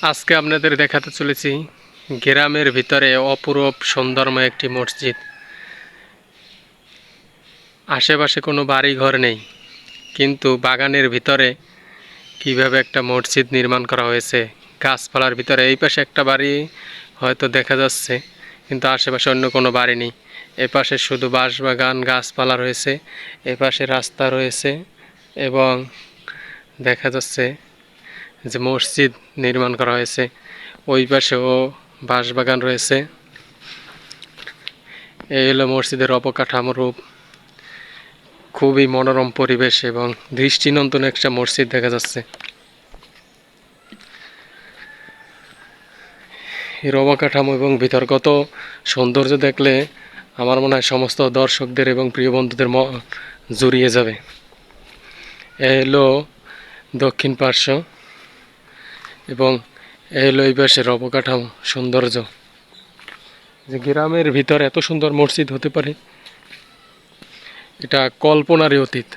আজকে আপনাদের দেখাতে চলেছি গ্রামের ভিতরে অপরূপ সুন্দরময় একটি মসজিদ। আশেপাশে কোনো বাড়ি ঘর নেই, কিন্তু বাগানের ভিতরে কিভাবে একটা মসজিদ নির্মাণ করা হয়েছে। গাছপালার ভিতরে এই পাশে একটা বাড়ি হয়তো দেখা যাচ্ছে, কিন্তু আশেপাশে অন্য কোনো বাড়ি নেই। এপাশে শুধু বাঁশবাগান, গাছপালা রয়েছে, এপাশে রাস্তা রয়েছে এবং দেখা যাচ্ছে যে মসজিদ নির্মাণ করা হয়েছে। ওই পাশেও বাঁশবাগান রয়েছে। এই হলো মসজিদের অবকাঠামো রূপ। খুবই মনোরম পরিবেশ এবং দৃষ্টিনন্দন একটা মসজিদ দেখা যাচ্ছে। এর অবকাঠামো এবং ভিতরগত সৌন্দর্য দেখলে আমার মনে হয় সমস্ত দর্শকদের এবং প্রিয় বন্ধুদের জুড়িয়ে যাবে। এ হলো দক্ষিণ পার্শ্ব এবং এই হলো এই পাশের অবকাঠামো সৌন্দর্য। যে গ্রামের ভিতর এত সুন্দর মসজিদ হতে পারে, এটা কল্পনারই অতীত।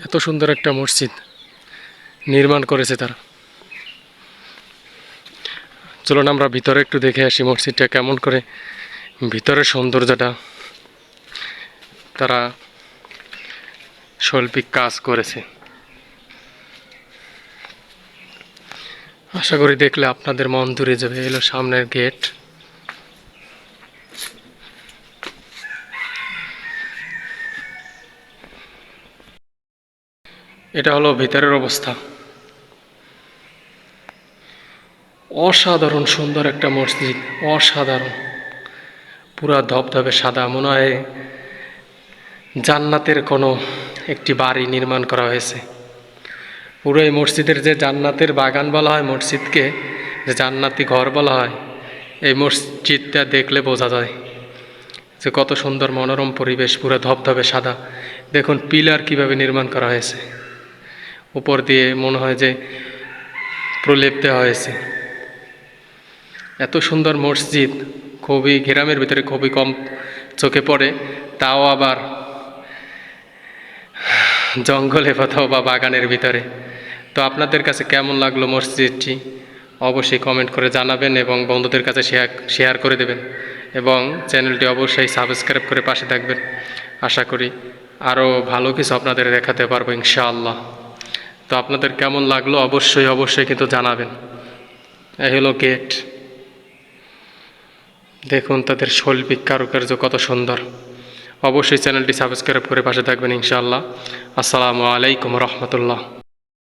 এত সুন্দর একটা মসজিদ নির্মাণ করেছে তারা। চলুন আমরা ভিতরে একটু দেখে আসি মসজিদটা কেমন করে, ভিতরের সৌন্দর্যটা তারা শৈল্পিক কাজ করেছে। আশা করি দেখলে আপনাদের মন জুড়ে যাবে। এলো সামনের গেট। এটা হলো ভিতরের অবস্থা। অসাধারণ সুন্দর একটা মসজিদ, অসাধারণ, পুরা ধবধবে সাদা। মনে হয় জান্নাতের কোনো একটি বাড়ি নির্মাণ করা হয়েছে। পুরো এই মসজিদের যে জান্নাতের বাগান বলা হয় মসজিদকে, যে জান্নাতি ঘর বলা হয়, এই মসজিদটা দেখলে বোঝা যায় যে কত সুন্দর মনোরম পরিবেশ। পুরো ধবধবে সাদা। দেখুন পিলার কিভাবে নির্মাণ করা হয়েছে, উপর দিয়ে মনে হয় যে প্রলেপ দেওয়া হয়েছে। এত সুন্দর মসজিদ খুবই গ্রামের ভিতরে খুবই কম চোখে পড়ে, তাও আবার জঙ্গলে কোথাও বা বাগানের ভিতরে। তো আপনাদের কাছে কেমন লাগলো মসজিদটি অবশ্যই কমেন্ট করে জানাবেন এবং বন্ধুদের কাছে শেয়ার করে দেবেন এবং চ্যানেলটি অবশ্যই সাবস্ক্রাইব করে পাশে থাকবেন। আশা করি আরও ভালো কিছু আপনাদের দেখাতে পারবো ইনশাআল্লাহ। তো আপনাদের কেমন লাগলো অবশ্যই কিন্তু জানাবেন। এই হলো গেট। দেখুন তাদের শৈল্পিক কারুকার্য কত সুন্দর। অবশ্যই চ্যানেলটি সাবস্ক্রাইব করে পাশে থাকবেন ইনশাআল্লাহ। আসসালামু আলাইকুম রহমতুল্লাহ।